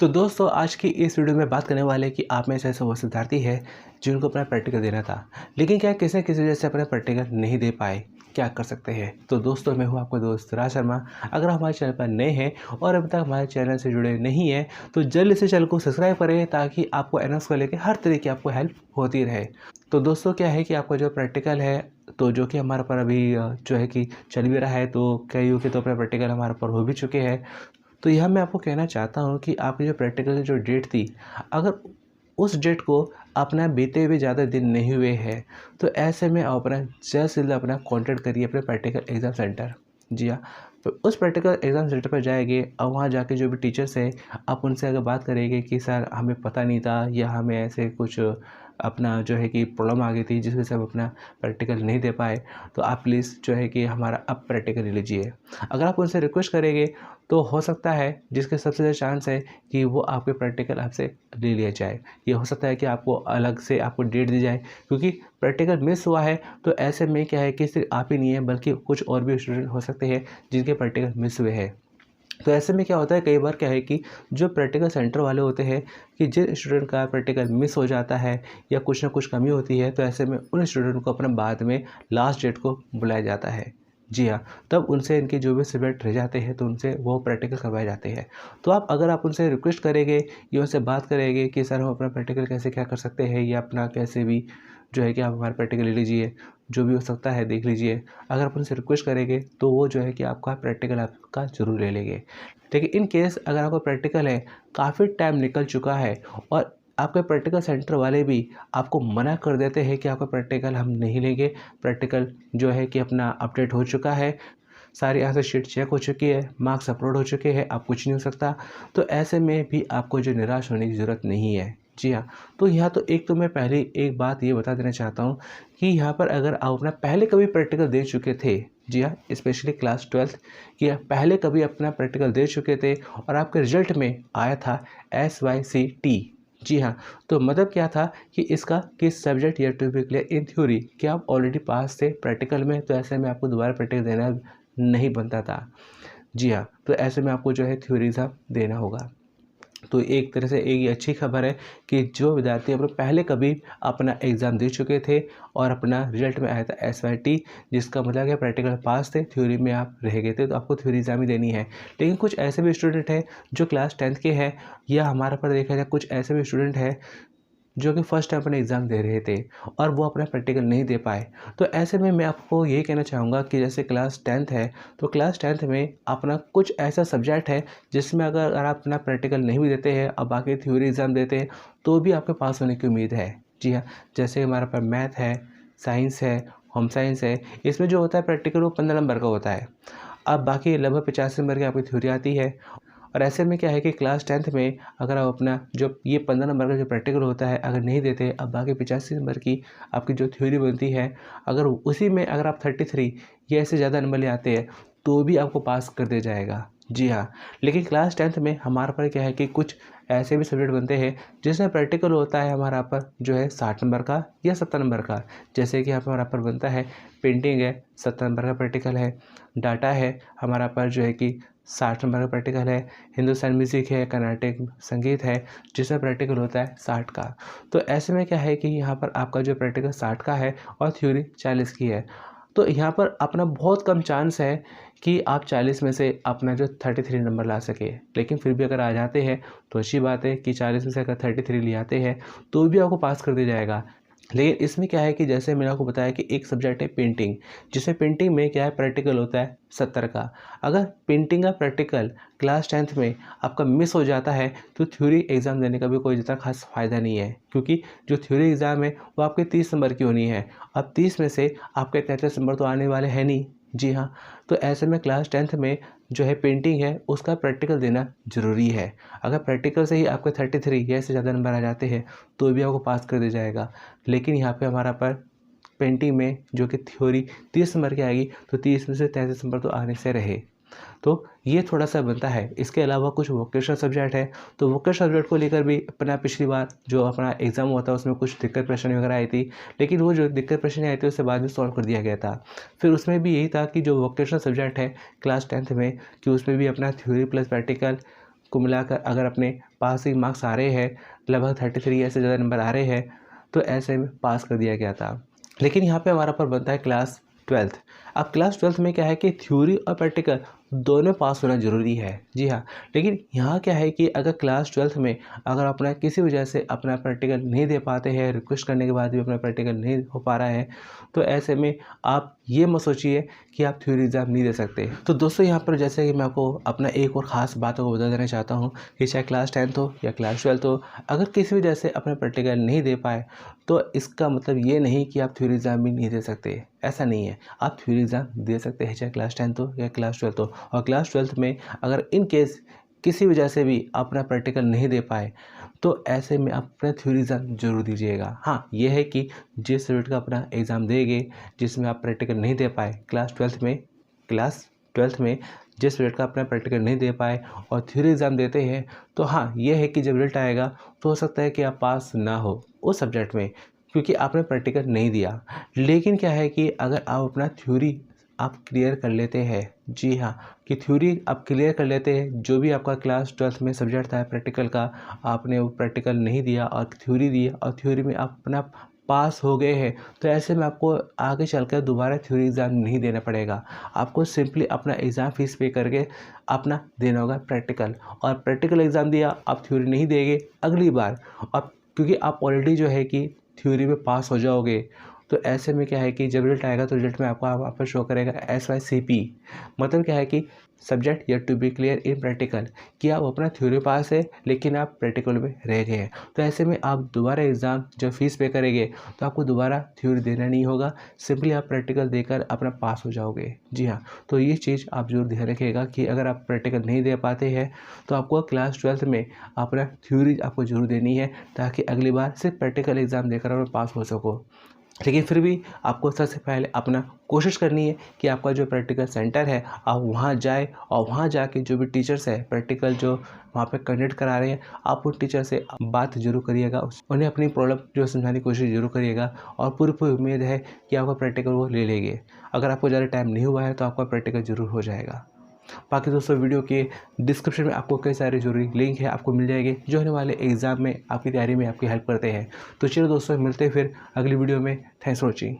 तो दोस्तों आज की इस वीडियो में बात करने वाले हैं कि आप में से ऐसे वो विद्यार्थी है जिनको अपना प्रैक्टिकल देना था, लेकिन क्या किसी न किसी वजह से अपना प्रैक्टिकल नहीं दे पाए। क्या कर सकते हैं? तो दोस्तों मैं हूं आपका दोस्त राज शर्मा। अगर आप हमारे चैनल पर नए हैं और अभी तक हमारे चैनल से जुड़े नहीं हैं तो जल्द से चैनल को सब्सक्राइब करें ताकि आपको एनएस को लेकर हर तरीके की आपको हेल्प होती रहे। तो दोस्तों क्या है कि आपका जो प्रैक्टिकल है तो जो कि हमारे पर अभी जो है कि चल भी रहा है, तो कईयों के तो अपना प्रैक्टिकल हमारे पर हो भी चुके हैं। तो यहाँ मैं आपको कहना चाहता हूँ कि आपकी जो प्रैक्टिकल की जो डेट थी, अगर उस डेट को अपना बीते हुए ज़्यादा दिन नहीं हुए हैं तो ऐसे में आप अपना जल्द से जल्द अपना कॉन्टैक्ट करिए अपने प्रैक्टिकल एग्ज़ाम सेंटर। जी हाँ, तो उस प्रैक्टिकल एग्ज़ाम सेंटर पर जाएंगे और वहाँ जाके जो भी टीचर्स हैं आप उनसे अगर बात करेंगे कि सर हमें पता नहीं था या हमें ऐसे कुछ अपना जो है कि प्रॉब्लम आ गई थी जिस वजह से हम अपना प्रैक्टिकल नहीं दे पाए, तो आप प्लीज़ जो है कि हमारा अब प्रैक्टिकल ले लीजिए। अगर आप उनसे रिक्वेस्ट करेंगे तो हो सकता है जिसके सबसे ज़्यादा चांस है कि वो आपके प्रैक्टिकल आपसे ले लिया जाए। ये हो सकता है कि आपको अलग से आपको डेट दी जाए, क्योंकि प्रैक्टिकल मिस हुआ है तो ऐसे में क्या है कि सिर्फ आप ही नहीं है बल्कि कुछ और भी स्टूडेंट हो सकते हैं जिनके प्रैक्टिकल मिस हुए हैं। तो ऐसे में क्या होता है, कई बार क्या है कि जो प्रैक्टिकल सेंटर वाले होते हैं कि जिन स्टूडेंट का प्रैक्टिकल मिस हो जाता है या कुछ ना कुछ कमी होती है तो ऐसे में उन स्टूडेंट को अपना बाद में लास्ट डेट को बुलाया जाता है। जी हाँ, तब उनसे इनके जो भी सब्जेक्ट रह जाते हैं तो उनसे वो प्रैक्टिकल करवाए जाते हैं। तो अगर आप उनसे रिक्वेस्ट करेंगे या उनसे बात करेंगे कि सर हम अपना प्रैक्टिकल कैसे क्या कर सकते हैं या अपना कैसे भी जो है कि आप हमारा प्रैक्टिकल ले लीजिए, जो भी हो सकता है देख लीजिए। अगर आप उनसे रिक्वेस्ट करेंगे तो वो जो है कि आपका प्रैक्टिकल आपका ज़रूर ले लेंगे। लेकिन इन केस अगर आपका प्रैक्टिकल है, काफ़ी टाइम निकल चुका है और आपके प्रैक्टिकल सेंटर वाले भी आपको मना कर देते हैं कि आपका प्रैक्टिकल हम नहीं लेंगे, प्रैक्टिकल जो है कि अपना अपडेट हो चुका है, सारी आंसर शीट चेक हो चुकी है, मार्क्स अपलोड हो चुके हैं, अब कुछ नहीं हो सकता। तो ऐसे में भी आपको जो निराश होने की ज़रूरत नहीं है। जी हाँ, तो यहाँ तो एक तो मैं पहले एक बात ये बता देना चाहता हूँ कि यहाँ पर अगर आप अपना पहले कभी प्रैक्टिकल दे चुके थे, जी हाँ, स्पेशली क्लास 12th कि आप पहले कभी अपना प्रैक्टिकल दे चुके थे और आपके रिजल्ट में आया था SYCT। जी हाँ, तो मतलब क्या था कि इसका कि subject yet to be clear in theory कि आप ऑलरेडी पास थे प्रैक्टिकल में, तो ऐसे में आपको दोबारा प्रैक्टिकल देना नहीं बनता था। जी हाँ, तो ऐसे में आपको जो है थ्योरी एग्ज़ाम देना होगा। तो एक तरह से एक ये अच्छी खबर है कि जो विद्यार्थी अपने पहले कभी अपना एग्ज़ाम दे चुके थे और अपना रिजल्ट में आया था SYT, जिसका मतलब है प्रैक्टिकल पास थे, थ्योरी में आप रह गए थे, तो आपको थ्योरी एग्ज़ाम ही देनी है। लेकिन कुछ ऐसे भी स्टूडेंट हैं जो क्लास 10th के हैं या हमारे पर देखा जाए कुछ ऐसे भी स्टूडेंट हैं जो कि फर्स्ट टाइम अपने एग्ज़ाम दे रहे थे और वो अपना प्रैक्टिकल नहीं दे पाए। तो ऐसे में मैं आपको ये कहना चाहूँगा कि जैसे क्लास 10th है, तो क्लास 10th में अपना कुछ ऐसा सब्जेक्ट है जिसमें अगर आप अपना प्रैक्टिकल नहीं भी देते हैं और बाकी थ्योरी एग्ज़ाम देते हैं तो भी आपके पास होने की उम्मीद है। जी हाँ, जैसे हमारे पास मैथ है, साइंस है, होम साइंस है, इसमें जो होता है प्रैक्टिकल वो 15 नंबर का होता है। अब बाकी लगभग 85 नंबर की आपकी थ्योरी आती है। और ऐसे में क्या है कि क्लास 10th में अगर आप अपना जो ये 15 नंबर का जो प्रैक्टिकल होता है अगर नहीं देते, अब बाकी 85 नंबर की आपकी जो थ्योरी बनती है, अगर उसी में अगर आप 33 या इससे ज़्यादा नंबर ले आते हैं तो भी आपको पास कर दिया जाएगा। जी हाँ, लेकिन क्लास 10th में हमारे पर क्या है कि कुछ ऐसे भी सब्जेक्ट बनते हैं जिसमें प्रैक्टिकल होता है हमारा पर जो है 60 नंबर का या 70 नंबर का। जैसे कि हमारा पर बनता है पेंटिंग है, 70 नंबर का प्रैक्टिकल है, डाटा है हमारा पर जो है कि 60 नंबर का प्रैक्टिकल है, हिंदुस्तानी म्यूज़िक है, कर्नाटक संगीत है, जिसमें प्रैक्टिकल होता है 60 का। तो ऐसे में क्या है कि यहाँ पर आपका जो प्रैक्टिकल 60 का है और थ्योरी 40 की है। तो यहाँ पर अपना बहुत कम चांस है कि आप 40 में से अपना जो 33 नंबर ला सके, लेकिन फिर भी अगर आ जाते हैं तो अच्छी बात है कि 40 में से अगर 33 ले आते हैं तो भी आपको पास कर दिया जाएगा। लेकिन इसमें क्या है कि जैसे मैंने आपको बताया कि एक सब्जेक्ट है पेंटिंग, जिसमें पेंटिंग में क्या है प्रैक्टिकल होता है 70 का। अगर पेंटिंग का प्रैक्टिकल क्लास 10th में आपका मिस हो जाता है तो थ्योरी एग्ज़ाम देने का भी कोई ज़्यादा खास फ़ायदा नहीं है, क्योंकि जो थ्योरी एग्ज़ाम है वो आपके 30 नंबर की होनी है। अब 30 में से आपके 33 नंबर तो आने वाले हैं नहीं। जी हाँ, तो ऐसे में क्लास 10th में जो है पेंटिंग है उसका प्रैक्टिकल देना ज़रूरी है। अगर प्रैक्टिकल से ही आपके 33 या इससे ज़्यादा नंबर आ जाते हैं तो भी आपको पास कर दिया जाएगा। लेकिन यहाँ पे हमारा पर पेंटिंग में जो कि थ्योरी 30 नंबर की आएगी तो 30 में से 33 नंबर तो आने से रहे। तो ये थोड़ा-सा बनता है। इसके अलावा कुछ वोकेशनल सब्जेक्ट है, तो वोकेशनल सब्जेक्ट को लेकर भी अपना पिछली बार जो अपना एग्ज़ाम हुआ था उसमें कुछ दिक्कत परेशानी वगैरह आई थी, लेकिन वो जो दिक्कत परेशानी आई थी उससे बाद में सॉल्व कर दिया गया था। फिर उसमें भी यही था कि जो वोकेशनल सब्जेक्ट है क्लास 10th में कि उसमें भी अपना थ्योरी प्लस प्रैक्टिकल को मिलाकर अगर अपने पासिंग मार्क्स आ रहे हैं, लगभग 33 या से ज़्यादा नंबर आ रहे हैं, तो ऐसे में पास कर दिया गया था। लेकिन यहाँ पे हमारा पर बनता है क्लास 12th। अब क्लास 12th में क्या है कि थ्योरी और प्रैक्टिकल दोनों पास होना ज़रूरी है। जी हाँ, लेकिन यहाँ क्या है कि अगर क्लास 12th में अगर अपना किसी वजह से अपना प्रैक्टिकल नहीं दे पाते हैं, रिक्वेस्ट करने के बाद भी अपना प्रैक्टिकल नहीं हो पा रहा है, तो ऐसे में आप ये मत सोचिए कि आप थ्योरी एग्ज़ाम नहीं दे सकते। तो दोस्तों यहाँ पर जैसे कि मैं आपको अपना एक और ख़ास बातों को बता देना चाहता हूँ कि चाहे क्लास 10th हो या क्लास 12th हो, अगर किसी वजह से अपना प्रैक्टिकल नहीं दे पाए तो इसका मतलब ये नहीं कि आप थ्योरी एग्ज़ाम भी नहीं दे सकते। ऐसा नहीं है, आप थ्योरी एग्ज़ाम दे सकते हैं, चाहे क्लास 10th हो या क्लास 12th हो। और क्लास 12th में अगर इन केस किसी वजह से भी अपना प्रैक्टिकल नहीं दे पाए, तो ऐसे में आप अपना थ्योरी एग्ज़ाम ज़रूर दीजिएगा। हाँ, ये है कि जिस सब्जेक्ट का अपना एग्ज़ाम देंगे, जिसमें आप प्रैक्टिकल नहीं दे पाए क्लास 12th में जिस सब्जेक्ट का अपना प्रैक्टिकल नहीं दे पाए और थ्योरी एग्ज़ाम देते हैं, तो हाँ, ये है कि जब रिजल्ट आएगा तो हो सकता है कि आप पास ना हो उस सब्जेक्ट में, क्योंकि आपने प्रैक्टिकल नहीं दिया। लेकिन क्या है कि अगर आप अपना थ्योरी आप क्लियर कर लेते हैं, जी हाँ, कि थ्योरी आप क्लियर कर लेते हैं, जो भी आपका क्लास 12th में सब्जेक्ट था प्रैक्टिकल का, आपने वो प्रैक्टिकल नहीं दिया और थ्योरी दी और थ्योरी में आप अपना पास हो गए हैं, तो ऐसे में आपको आगे चलकर दोबारा थ्योरी एग्ज़ाम नहीं देना पड़ेगा। आपको सिंपली अपना एग्ज़ाम फ़ीस पे करके अपना देना होगा प्रैक्टिकल, और प्रैक्टिकल एग्ज़ाम दिया, आप थ्योरी नहीं देंगे अगली बार, अब क्योंकि आप ऑलरेडी जो है कि थ्योरी में पास हो जाओगे, तो ऐसे में क्या है कि जब रिजल्ट आएगा तो रिजल्ट में आपको वहाँ पर शो करेगा SYCP। मतलब क्या है कि subject yet to be clear in practical, कि आप अपना थ्योरी पास है लेकिन आप प्रैक्टिकल में रह गए हैं। तो ऐसे में आप दोबारा एग्ज़ाम जब फीस पे करेंगे तो आपको दोबारा थ्योरी देना नहीं होगा, सिंपली आप प्रैक्टिकल देकर अपना पास हो जाओगे। जी हाँ, तो ये चीज़ आप ज़रूर ध्यान रखिएगा कि अगर आप प्रैक्टिकल नहीं दे पाते हैं तो आपको क्लास 12th में अपना थ्योरी आपको ज़रूर देनी है, ताकि अगली बार सिर्फ प्रैक्टिकल एग्ज़ाम देकर आप पास हो सको। लेकिन फिर भी आपको सबसे पहले अपना कोशिश करनी है कि आपका जो प्रैक्टिकल सेंटर है आप वहाँ जाए, और वहाँ जाके जो भी टीचर्स है प्रैक्टिकल जो वहाँ पे कंडक्ट करा रहे हैं, आप उन टीचर से बात जरूर करिएगा, उन्हें अपनी प्रॉब्लम जो समझाने की कोशिश जरूर करिएगा, और पूरी पूरी उम्मीद है कि आपका प्रैक्टिकल वो ले लेंगे। अगर आपको ज़्यादा टाइम नहीं हुआ है तो आपका प्रैक्टिकल ज़रूर हो जाएगा। बाकी दोस्तों वीडियो के डिस्क्रिप्शन में आपको कई सारे जरूरी लिंक है, आपको मिल जाएंगे जो होने वाले एग्ज़ाम में आपकी तैयारी में आपकी हेल्प करते हैं। तो चलिए दोस्तों, मिलते हैं फिर अगली वीडियो में। Thanks for watching.